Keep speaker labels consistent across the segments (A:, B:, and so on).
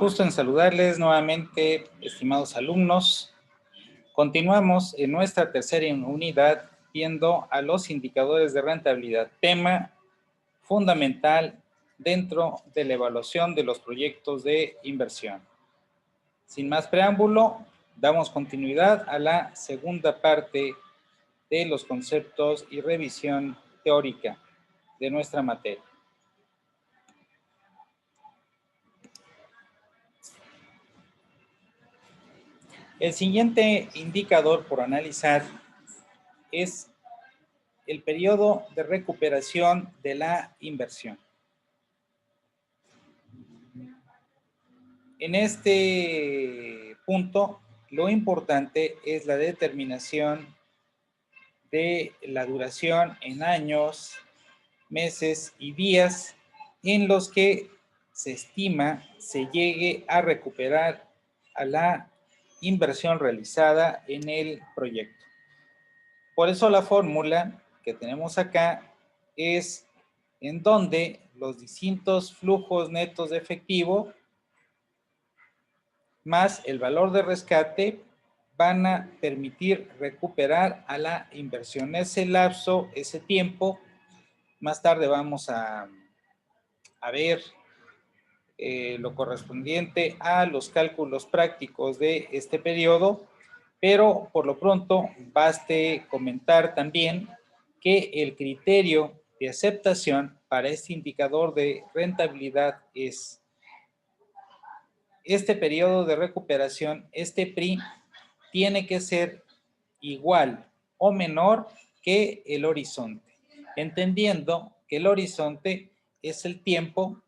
A: Gusto en saludarles nuevamente, estimados alumnos. Continuamos en nuestra tercera unidad viendo a los indicadores de rentabilidad, tema fundamental dentro de la evaluación de los proyectos de inversión. Sin más preámbulo, damos continuidad a la segunda parte de los conceptos y revisión teórica de nuestra materia. El siguiente indicador por analizar es el periodo de recuperación de la inversión. En este punto, lo importante es la determinación de la duración en años, meses y días en los que se estima se llegue a recuperar a la inversión realizada en el proyecto. Por eso la fórmula que tenemos acá es en donde los distintos flujos netos de efectivo más el valor de rescate van a permitir recuperar a la inversión. Ese lapso, ese tiempo, más tarde vamos a ver lo correspondiente a los cálculos prácticos de este periodo, pero por lo pronto baste comentar también que el criterio de aceptación para este indicador de rentabilidad es este periodo de recuperación, este PRI, tiene que ser igual o menor que el horizonte, entendiendo que el horizonte es el tiempo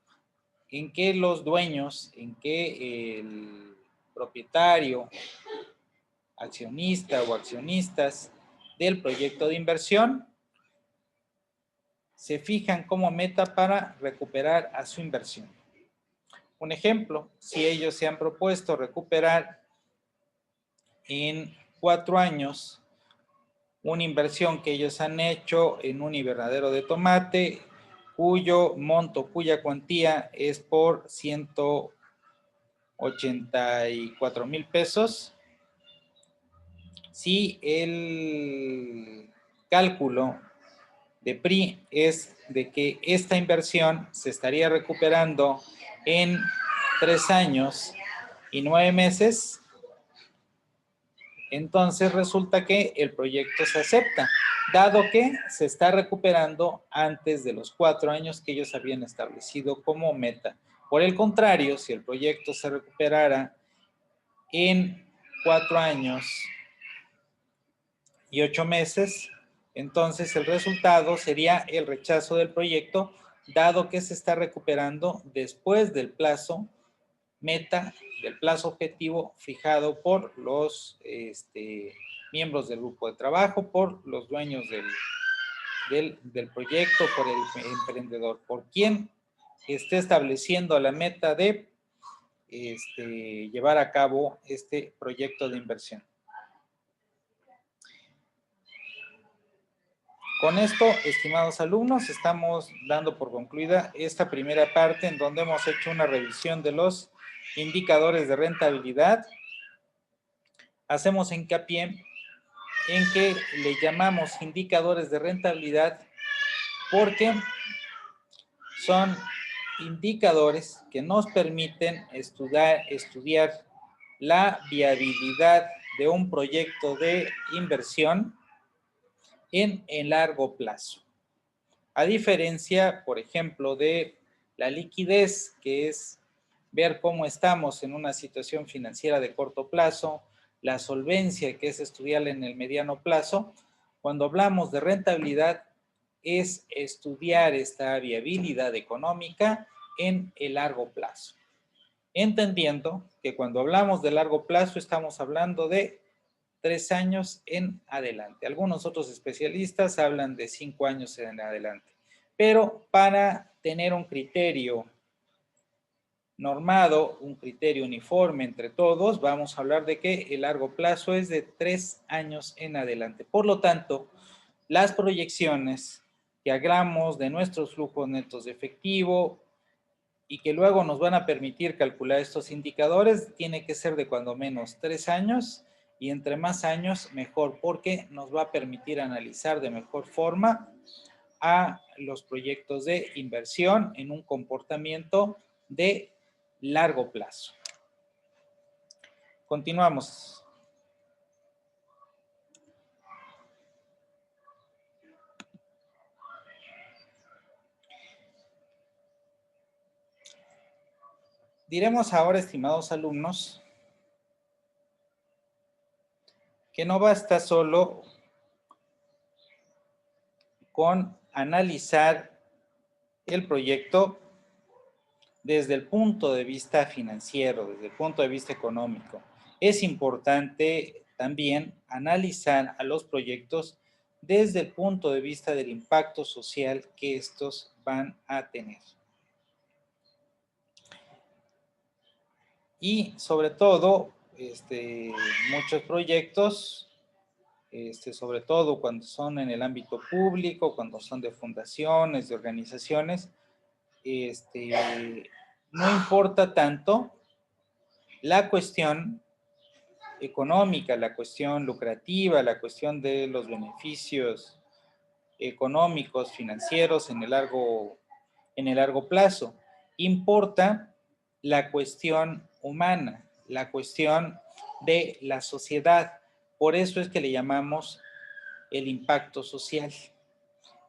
A: en que los dueños, en que el propietario, accionista o accionistas del proyecto de inversión se fijan como meta para recuperar a su inversión. Un ejemplo, si ellos se han propuesto recuperar en 4 años una inversión que ellos han hecho en un invernadero de tomate, cuyo monto, cuya cuantía es por 184,000 pesos. Si el cálculo de PRI es de que esta inversión se estaría recuperando en 3 años y 9 meses, entonces resulta que el proyecto se acepta, dado que se está recuperando antes de los 4 años que ellos habían establecido como meta. Por el contrario, si el proyecto se recuperara en 4 años y 8 meses, entonces el resultado sería el rechazo del proyecto, dado que se está recuperando después del plazo meta, del plazo objetivo fijado por los miembros del grupo de trabajo, por los dueños del proyecto, por el emprendedor, por quien esté estableciendo la meta de llevar a cabo este proyecto de inversión. Con esto, estimados alumnos, estamos dando por concluida esta primera parte en donde hemos hecho una revisión de los indicadores de rentabilidad. Hacemos hincapié en que le llamamos indicadores de rentabilidad porque son indicadores que nos permiten estudiar la viabilidad de un proyecto de inversión en largo plazo. A diferencia, por ejemplo, de la liquidez, que es ver cómo estamos en una situación financiera de corto plazo, la solvencia, que es estudiarla en el mediano plazo, cuando hablamos de rentabilidad, es estudiar esta viabilidad económica en el largo plazo. Entendiendo que cuando hablamos de largo plazo estamos hablando de 3 años en adelante. Algunos otros especialistas hablan de 5 años en adelante. Pero para tener un criterio normado, un criterio uniforme entre todos, vamos a hablar de que el largo plazo es de 3 años en adelante. Por lo tanto, las proyecciones que hagamos de nuestros flujos netos de efectivo y que luego nos van a permitir calcular estos indicadores, tiene que ser de cuando menos 3 años, y entre más años mejor, porque nos va a permitir analizar de mejor forma a los proyectos de inversión en un comportamiento de largo plazo. Continuamos. Diremos ahora, estimados alumnos, que no basta solo con analizar el proyecto desde el punto de vista financiero, desde el punto de vista económico. Es importante también analizar a los proyectos desde el punto de vista del impacto social que estos van a tener. Y sobre todo, muchos proyectos, sobre todo cuando son en el ámbito público, cuando son de fundaciones, de organizaciones, no importa tanto la cuestión económica, la cuestión lucrativa, la cuestión de los beneficios económicos, financieros en el largo plazo. Importa la cuestión humana, la cuestión de la sociedad. Por eso es que le llamamos el impacto social.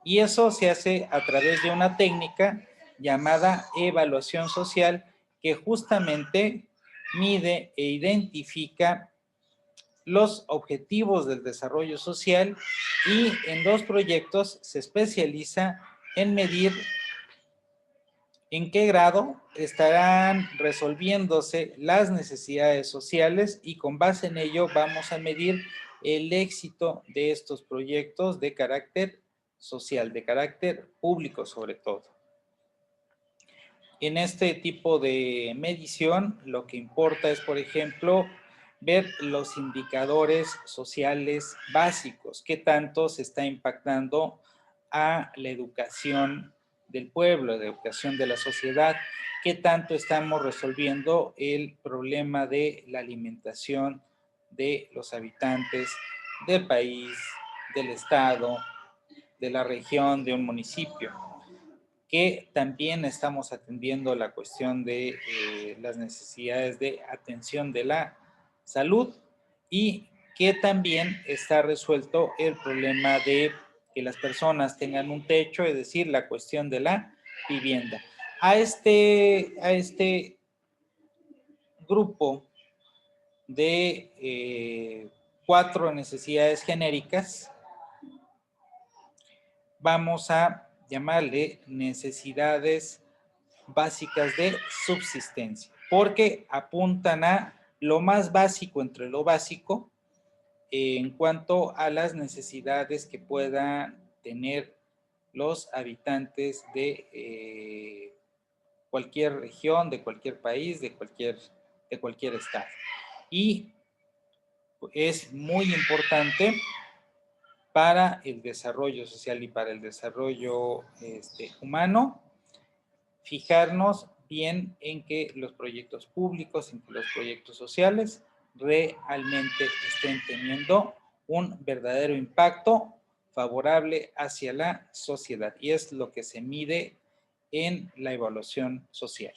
A: Y eso se hace a través de una técnica llamada evaluación social, que justamente mide e identifica los objetivos del desarrollo social, y en los proyectos se especializa en medir en qué grado estarán resolviéndose las necesidades sociales, y con base en ello vamos a medir el éxito de estos proyectos de carácter social, de carácter público sobre todo. En este tipo de medición lo que importa es, por ejemplo, ver los indicadores sociales básicos, qué tanto se está impactando a la educación del pueblo, la educación de la sociedad, qué tanto estamos resolviendo el problema de la alimentación de los habitantes del país, del estado, de la región, de un municipio, que también estamos atendiendo la cuestión de las necesidades de atención de la salud, y que también está resuelto el problema de que las personas tengan un techo, es decir, la cuestión de la vivienda. A este grupo de 4 necesidades genéricas vamos a llamarle necesidades básicas de subsistencia, porque apuntan a lo más básico entre lo básico en cuanto a las necesidades que puedan tener los habitantes de cualquier región, de cualquier país, de cualquier estado. Y es muy importante para el desarrollo social y para el desarrollo humano fijarnos bien en que los proyectos públicos, en que los proyectos sociales realmente estén teniendo un verdadero impacto favorable hacia la sociedad, y es lo que se mide en la evaluación social.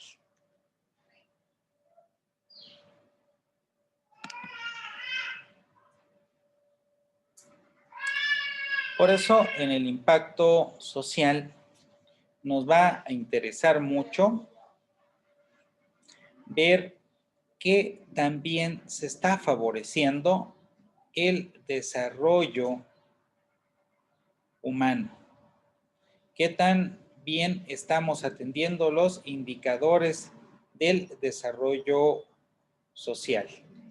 A: Por eso, en el impacto social nos va a interesar mucho ver que también se está favoreciendo el desarrollo humano. ¿Qué tan bien estamos atendiendo los indicadores del desarrollo social?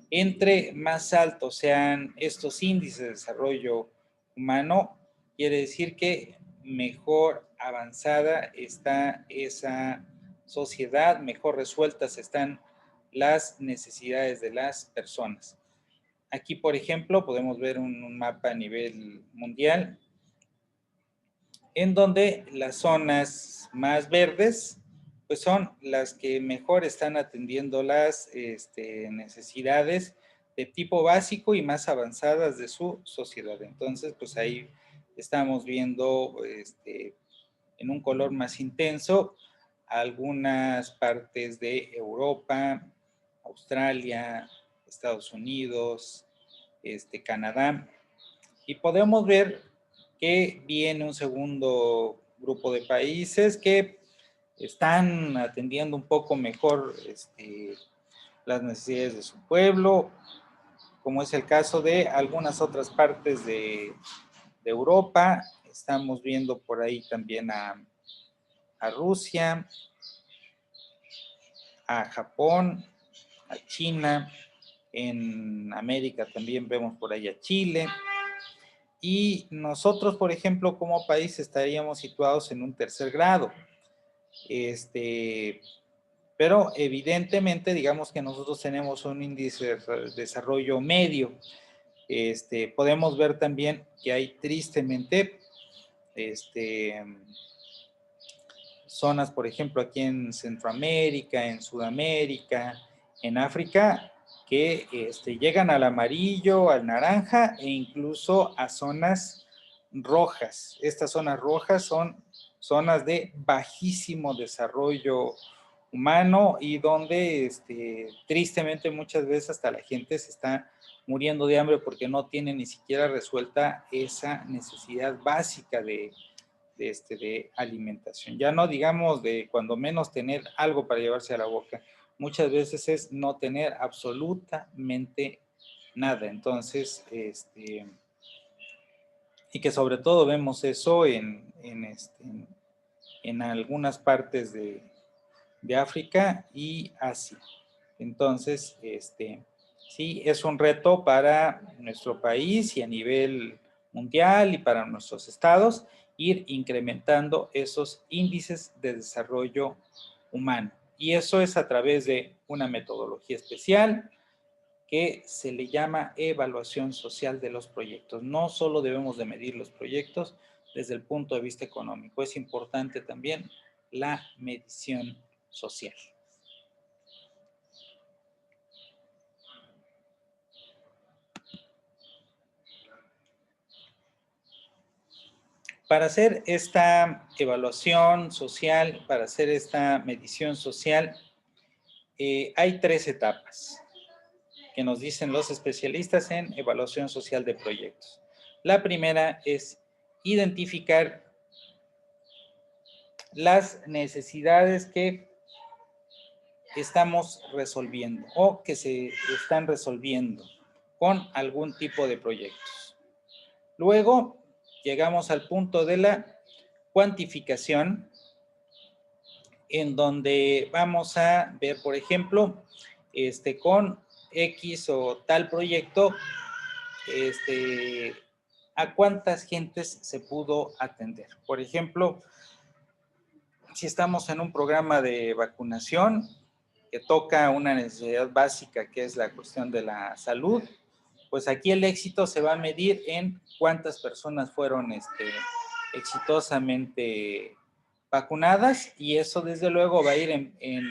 A: Entre más altos sean estos índices de desarrollo humano, quiere decir que mejor avanzada está esa sociedad, mejor resueltas están las necesidades de las personas. Aquí, por ejemplo, podemos ver un mapa a nivel mundial, en donde las zonas más verdes pues son las que mejor están atendiendo las necesidades de tipo básico y más avanzadas de su sociedad. Entonces, pues ahí estamos viendo en un color más intenso algunas partes de Europa, Australia, Estados Unidos, Canadá, y podemos ver que viene un segundo grupo de países que están atendiendo un poco mejor las necesidades de su pueblo, como es el caso de algunas otras partes de Europa. Estamos viendo por ahí también a Rusia, a Japón, a China. En América también vemos por ahí a Chile. Y nosotros, por ejemplo, como país estaríamos situados en un tercer grado. Pero evidentemente, digamos que nosotros tenemos un índice de desarrollo medio. Podemos ver también que hay tristemente zonas, por ejemplo, aquí en Centroamérica, en Sudamérica, en África, que llegan al amarillo, al naranja e incluso a zonas rojas. Estas zonas rojas son zonas de bajísimo desarrollo humano y donde tristemente muchas veces hasta la gente se está muriendo de hambre porque no tiene ni siquiera resuelta esa necesidad básica de alimentación. Ya no digamos de cuando menos tener algo para llevarse a la boca. Muchas veces es no tener absolutamente nada. Entonces, y que sobre todo vemos eso en algunas partes de África y Asia. Entonces, sí, es un reto para nuestro país y a nivel mundial y para nuestros estados ir incrementando esos índices de desarrollo humano. Y eso es a través de una metodología especial que se le llama evaluación social de los proyectos. No solo debemos de medir los proyectos desde el punto de vista económico, es importante también la medición social. Para hacer esta evaluación social, para hacer esta medición social, hay 3 etapas que nos dicen los especialistas en evaluación social de proyectos. La primera es identificar las necesidades que estamos resolviendo o que se están resolviendo con algún tipo de proyectos. Luego llegamos al punto de la cuantificación, en donde vamos a ver, por ejemplo, con X o tal proyecto, a cuántas gentes se pudo atender. Por ejemplo, si estamos en un programa de vacunación que toca una necesidad básica que es la cuestión de la salud, pues aquí el éxito se va a medir en cuántas personas fueron exitosamente vacunadas, y eso desde luego va a ir en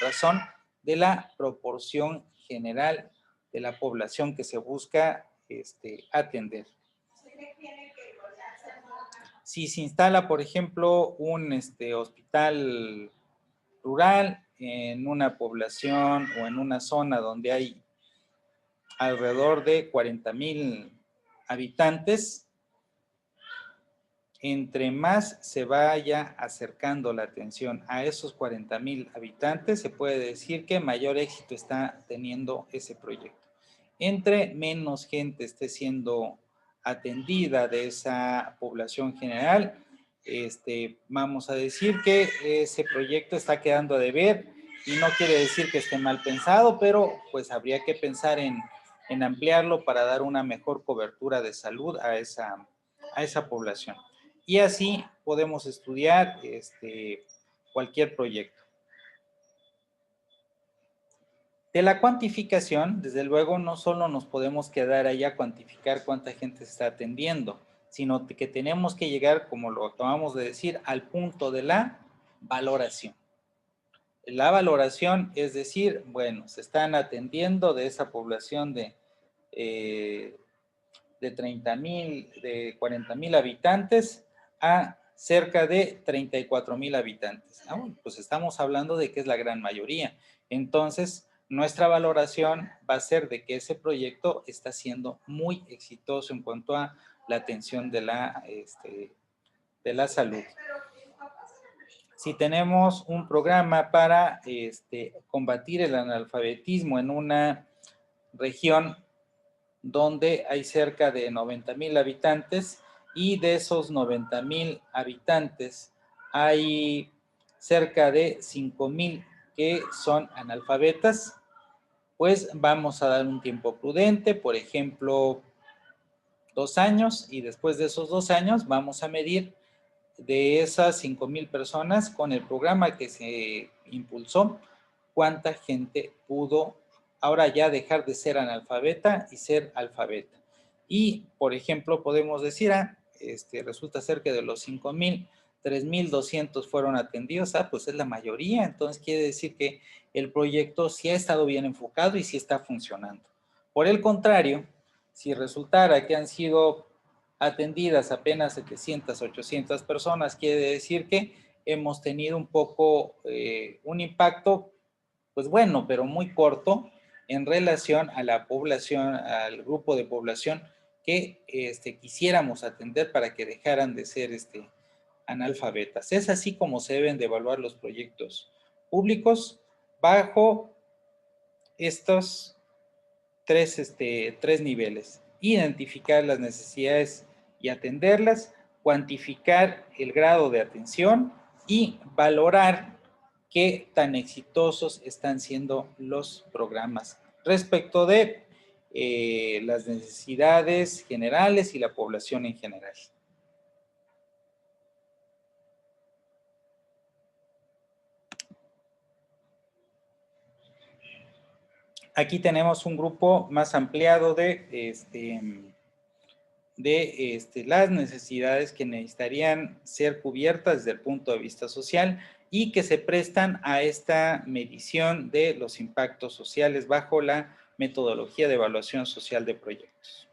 A: razón de la proporción general de la población que se busca atender. Si se instala, por ejemplo, un hospital rural en una población o en una zona donde hay alrededor de 40,000 habitantes, entre más se vaya acercando la atención a esos 40,000 habitantes, se puede decir que mayor éxito está teniendo ese proyecto. Entre menos gente esté siendo atendida de esa población general, vamos a decir que ese proyecto está quedando a deber, y no quiere decir que esté mal pensado, pero pues habría que pensar en ampliarlo para dar una mejor cobertura de salud a esa población. Y así podemos estudiar cualquier proyecto. De la cuantificación, desde luego, no solo nos podemos quedar ahí a cuantificar cuánta gente se está atendiendo, sino que tenemos que llegar, como lo acabamos de decir, al punto de la valoración. La valoración es decir, bueno, se están atendiendo de esa población de 30,000, de 40,000 habitantes a cerca de 34,000 habitantes. Bueno, pues estamos hablando de que es la gran mayoría. Entonces, nuestra valoración va a ser de que ese proyecto está siendo muy exitoso en cuanto a la atención de la salud. Si tenemos un programa para combatir el analfabetismo en una región donde hay cerca de 90,000 habitantes y de esos 90,000 habitantes hay cerca de 5,000 que son analfabetas, pues vamos a dar un tiempo prudente, por ejemplo, 2 años, y después de esos 2 años vamos a medir de esas 5,000 personas con el programa que se impulsó, cuánta gente pudo ahora ya dejar de ser analfabeta y ser alfabeta. Y, por ejemplo, podemos decir, resulta ser que de los 5,000, 3,200 fueron atendidos, pues es la mayoría, entonces quiere decir que el proyecto sí ha estado bien enfocado y sí está funcionando. Por el contrario, si resultara que han sido atendidas apenas 700, 800 personas, quiere decir que hemos tenido un poco un impacto, pues bueno, pero muy corto en relación a la población, al grupo de población que quisiéramos atender para que dejaran de ser analfabetas. Es así como se deben de evaluar los proyectos públicos bajo estos tres niveles: identificar las necesidades y atenderlas, cuantificar el grado de atención y valorar qué tan exitosos están siendo los programas respecto de las necesidades generales y la población en general. Aquí tenemos un grupo más ampliado de las necesidades que necesitarían ser cubiertas desde el punto de vista social y que se prestan a esta medición de los impactos sociales bajo la metodología de evaluación social de proyectos.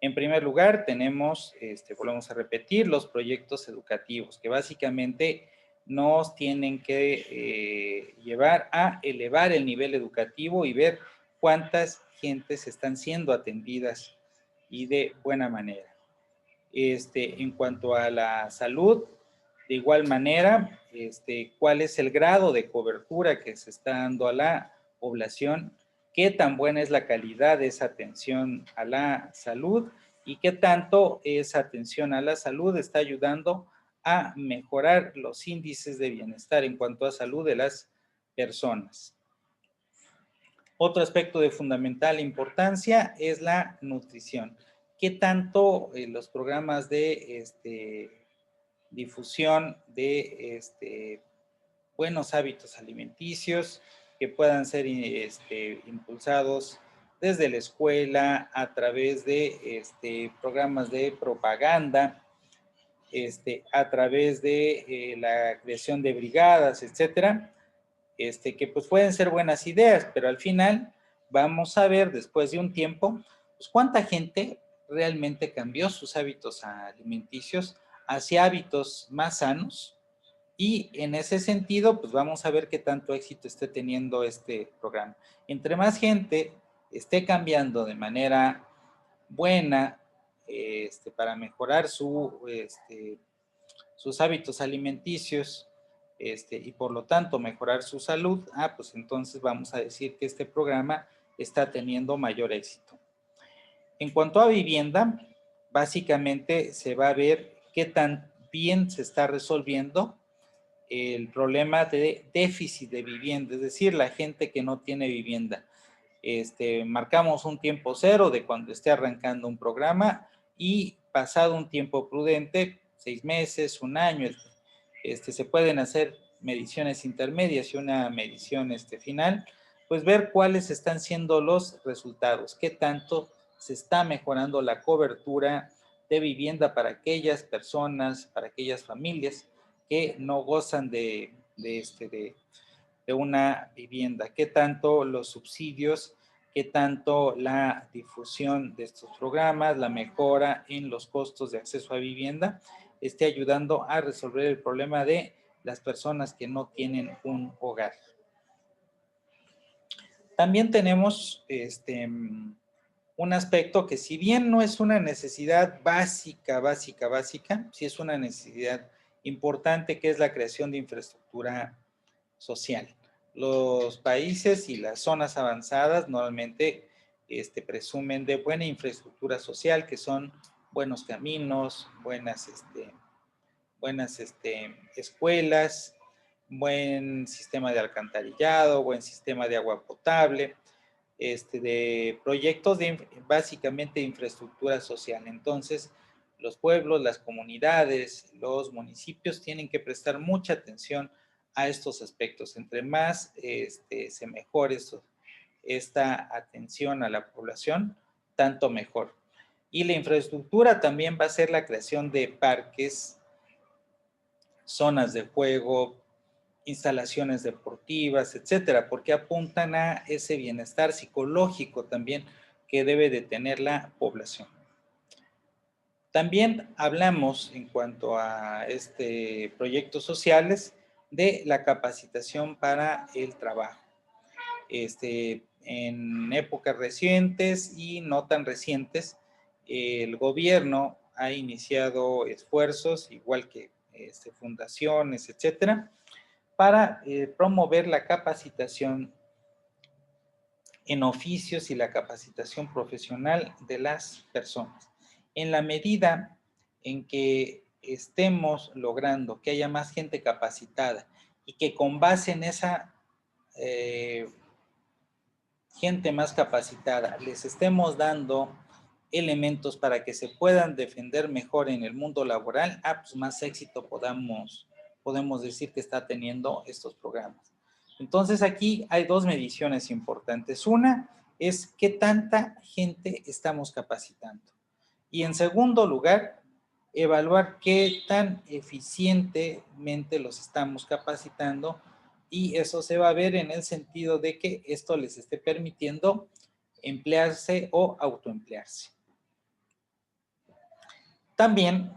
A: En primer lugar, tenemos, volvemos a repetir, los proyectos educativos, que básicamente nos tienen que llevar a elevar el nivel educativo y ver cuántas gentes están siendo atendidas y de buena manera. En cuanto a la salud, de igual manera, cuál es el grado de cobertura que se está dando a la población, qué tan buena es la calidad de esa atención a la salud y qué tanto esa atención a la salud está ayudando a mejorar los índices de bienestar en cuanto a salud de las personas. Otro aspecto de fundamental importancia es la nutrición. ¿Qué tanto los programas de difusión de buenos hábitos alimenticios que puedan ser impulsados desde la escuela a través de programas de propaganda, a través de la creación de brigadas, etcétera? Que pues pueden ser buenas ideas, pero al final vamos a ver después de un tiempo, pues cuánta gente realmente cambió sus hábitos alimenticios hacia hábitos más sanos, y en ese sentido, pues vamos a ver qué tanto éxito esté teniendo este programa. Entre más gente esté cambiando de manera buena para mejorar sus hábitos alimenticios, y por lo tanto mejorar su salud, pues entonces vamos a decir que este programa está teniendo mayor éxito. En cuanto a vivienda, básicamente se va a ver qué tan bien se está resolviendo el problema de déficit de vivienda, es decir, la gente que no tiene vivienda. Marcamos un tiempo cero de cuando esté arrancando un programa y pasado un tiempo prudente, 6 meses, un año, se pueden hacer mediciones intermedias y una medición final, pues ver cuáles están siendo los resultados, qué tanto se está mejorando la cobertura de vivienda para aquellas personas, para aquellas familias que no gozan de de una vivienda, qué tanto los subsidios, qué tanto la difusión de estos programas, la mejora en los costos de acceso a vivienda, esté ayudando a resolver el problema de las personas que no tienen un hogar. También tenemos un aspecto que, si bien no es una necesidad básica, sí es una necesidad importante, que es la creación de infraestructura social. Los países y las zonas avanzadas normalmente presumen de buena infraestructura social, que son buenos caminos, buenas escuelas, buen sistema de alcantarillado, buen sistema de agua potable, de proyectos de básicamente de infraestructura social. Entonces, los pueblos, las comunidades, los municipios tienen que prestar mucha atención a estos aspectos. Entre más se mejore esta atención a la población, tanto mejor. Y la infraestructura también va a ser la creación de parques, zonas de juego, instalaciones deportivas, etcétera, porque apuntan a ese bienestar psicológico también que debe de tener la población. También hablamos, en cuanto a proyectos sociales, de la capacitación para el trabajo. En épocas recientes y no tan recientes, el gobierno ha iniciado esfuerzos, igual que fundaciones, etcétera, para promover la capacitación en oficios y la capacitación profesional de las personas. En la medida en que estemos logrando que haya más gente capacitada y que con base en esa gente más capacitada les estemos dando elementos para que se puedan defender mejor en el mundo laboral, pues más éxito podemos decir que está teniendo estos programas. Entonces, aquí hay dos mediciones importantes. Una es qué tanta gente estamos capacitando. Y en segundo lugar, evaluar qué tan eficientemente los estamos capacitando, y eso se va a ver en el sentido de que esto les esté permitiendo emplearse o autoemplearse. También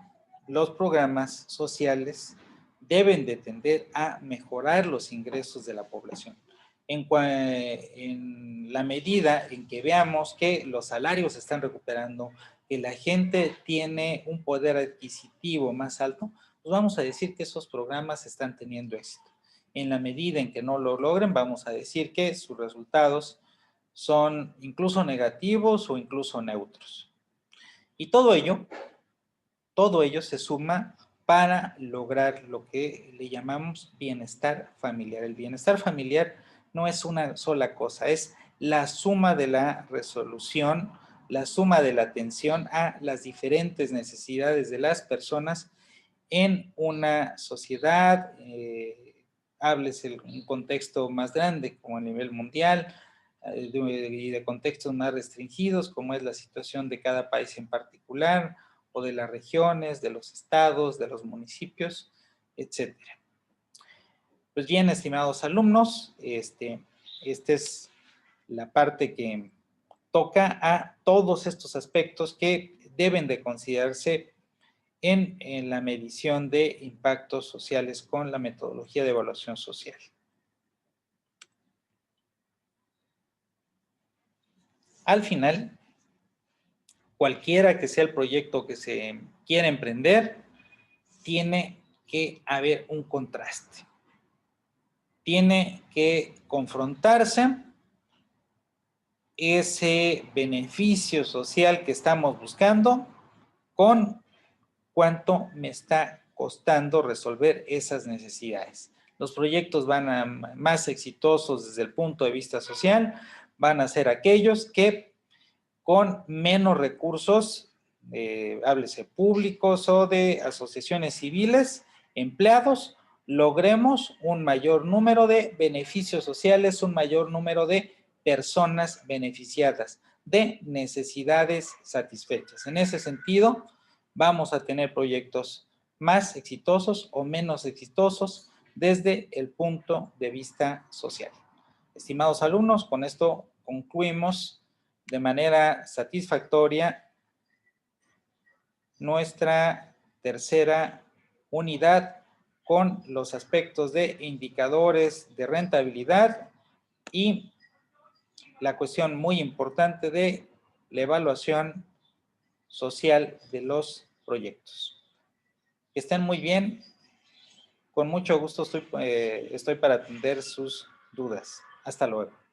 A: los programas sociales deben de tender a mejorar los ingresos de la población. En la medida en que veamos que los salarios se están recuperando, que la gente tiene un poder adquisitivo más alto, pues vamos a decir que esos programas están teniendo éxito. En la medida en que no lo logren, vamos a decir que sus resultados son incluso negativos o incluso neutros. Y todo ello se suma para lograr lo que le llamamos bienestar familiar. El bienestar familiar no es una sola cosa, es la suma de la resolución, la suma de la atención a las diferentes necesidades de las personas en una sociedad, háblese un contexto más grande como a nivel mundial, y de contextos más restringidos, como es la situación de cada país en particular, o de las regiones, de los estados, de los municipios, etcétera. Pues bien, estimados alumnos, esta es la parte que toca a todos estos aspectos que deben de considerarse en la medición de impactos sociales con la metodología de evaluación social. Al final, cualquiera que sea el proyecto que se quiera emprender, tiene que haber un contraste. Tiene que confrontarse ese beneficio social que estamos buscando con cuánto me está costando resolver esas necesidades. Los proyectos van a más exitosos desde el punto de vista social, van a ser aquellos que con menos recursos, háblese públicos o de asociaciones civiles, empleados, logremos un mayor número de beneficios sociales, un mayor número de personas beneficiadas, de necesidades satisfechas. En ese sentido, vamos a tener proyectos más exitosos o menos exitosos, desde el punto de vista social. Estimados alumnos, con esto concluimos de manera satisfactoria nuestra tercera unidad con los aspectos de indicadores de rentabilidad y la cuestión muy importante de la evaluación social de los proyectos. Que estén muy bien. Con mucho gusto estoy para atender sus dudas. Hasta luego.